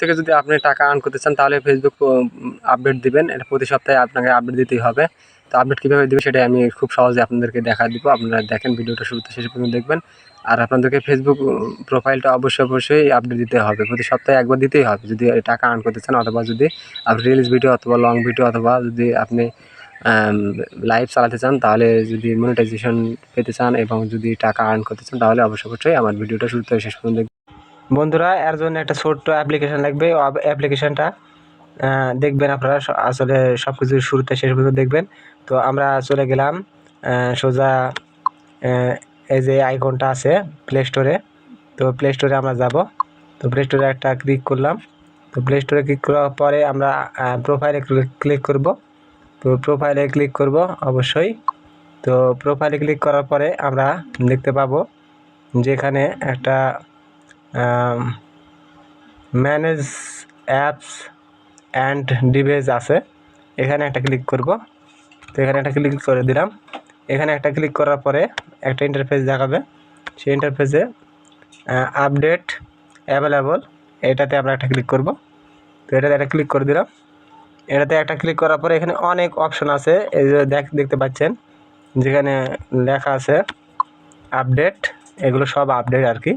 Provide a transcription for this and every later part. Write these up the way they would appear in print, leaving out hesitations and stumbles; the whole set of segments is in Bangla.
থেকে যদি আপনি টাকা আর্ন করতে চান তাহলে ফেসবুক আপডেট দিবেন। এটা প্রতি সপ্তাহে আপনাকে আপডেট দিতেই হবে। তো আপডেট কীভাবে দিবে সেটা আমি খুব সহজে আপনাদেরকে দেখা দিব। আপনারা দেখেন, ভিডিওটা শুরুতে শেষ পর্যন্ত দেখবেন। আর আপনাদেরকে ফেসবুক প্রোফাইলটা অবশ্যই আপডেট দিতে হবে, প্রতি সপ্তাহে একবার দিতেই হবে যদি টাকা আর্ন করতে চান, অথবা যদি আপনি রিলস ভিডিও অথবা লং ভিডিও অথবা যদি আপনি লাইভ চালাতে চান, তাহলে যদি মনিটাইজেশন পেতে চান এবং যদি টাকা আর্ন করতে চান তাহলে অবশ্যই আমার ভিডিওটা শুরুতে শেষ পর্যন্ত দেখবেন। বন্ধুরা, এর জন্য একটা ছোট্ট অ্যাপ্লিকেশন লাগবে। অ্যাপ্লিকেশনটা দেখবেন আপনারা আসলে সব কিছু শুরুতে শেষ পর্যন্ত দেখবেন। তো আমরা চলে গেলাম সোজা এই যে আইকনটা আছে প্লে স্টোরে। তো প্লে স্টোরে আমরা যাব। তো প্লে স্টোরে একটা ক্লিক করলাম। তো প্লে স্টোরে ক্লিক করার পরে আমরা প্রোফাইলে ক্লিক করব। তো প্রোফাইলে ক্লিক করব অবশ্যই। তো প্রোফাইলে ক্লিক করার পরে আমরা দেখতে পাবো যেখানে একটা ম্যানেজ অ্যাপস অ্যান্ড ডিভাইস আছে, এখানে একটা ক্লিক করব। তো এখানে একটা ক্লিক করে দিলাম। এখানে একটা ক্লিক করার পরে একটা ইন্টারফেস দেখাবে। সেই ইন্টারফেসে আপডেট অ্যাভেলেবল, এটাতে আমরা একটা ক্লিক করব। তো এটাতে একটা ক্লিক করে দিলাম। এটাতে একটা ক্লিক করার পরে এখানে অনেক অপশন আছে, এই যে দেখতে পাচ্ছেন যেখানে লেখা আছে আপডেট, এগুলো সব আপডেট আর কি।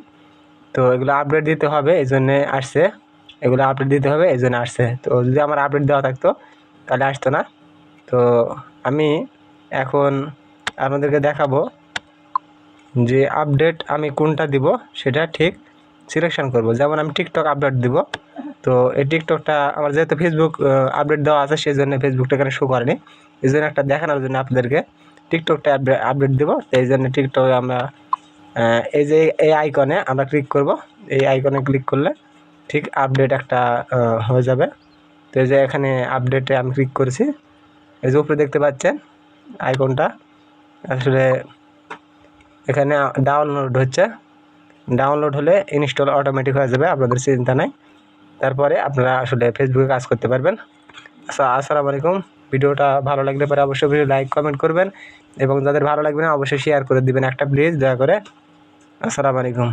তো এগুলো আপডেট দিতে হবে, এই জন্যে আসছে। এগুলো আপডেট দিতে হবে, এই জন্য আসছে। তো যদি আমার আপডেট দেওয়া থাকতো তাহলে আসতো না। তো আমি এখন আপনাদেরকে দেখাবো যে আপডেট আমি কোনটা দিব সেটা ঠিক সিলেকশন করব। যেমন আমি টিকটক আপডেট দিব। তো এই টিকটকটা আমার যেহেতু ফেসবুক আপডেট দেওয়া আছে, সেই জন্য ফেসবুকটা এখানে শো করেনি। এই জন্য একটা দেখানোর জন্য আপনাদেরকে টিকটকটা আপডেট দেবো। তো এই জন্য টিকটকে আমরা এই যে এই আইকনে আমরা ক্লিক করব। এই আইকনে ক্লিক করলে ঠিক আপডেট একটা হয়ে যাবে। তো এই যে এখানে আপডেটে আমি ক্লিক করেছি, এই যে উপরে দেখতে পাচ্ছেন আইকনটা। আসলে এখানে ডাউনলোড হচ্ছে, ডাউনলোড হলে ইনস্টল অটোমেটিক হয়ে যাবে, আপনাদের চিন্তা নাই। তারপরে আপনারা আসলে ফেসবুকে কাজ করতে পারবেন। আচ্ছা, আসসালামু আলাইকুম। ভিডিওটা ভালো লাগলে পরে অবশ্যই ভিডিও লাইক কমেন্ট করবেন, এবং যাদের ভালো লাগবে না অবশ্যই শেয়ার করে দিবেন একটা, প্লিজ দয়া করে। আসসালামু আলাইকুম।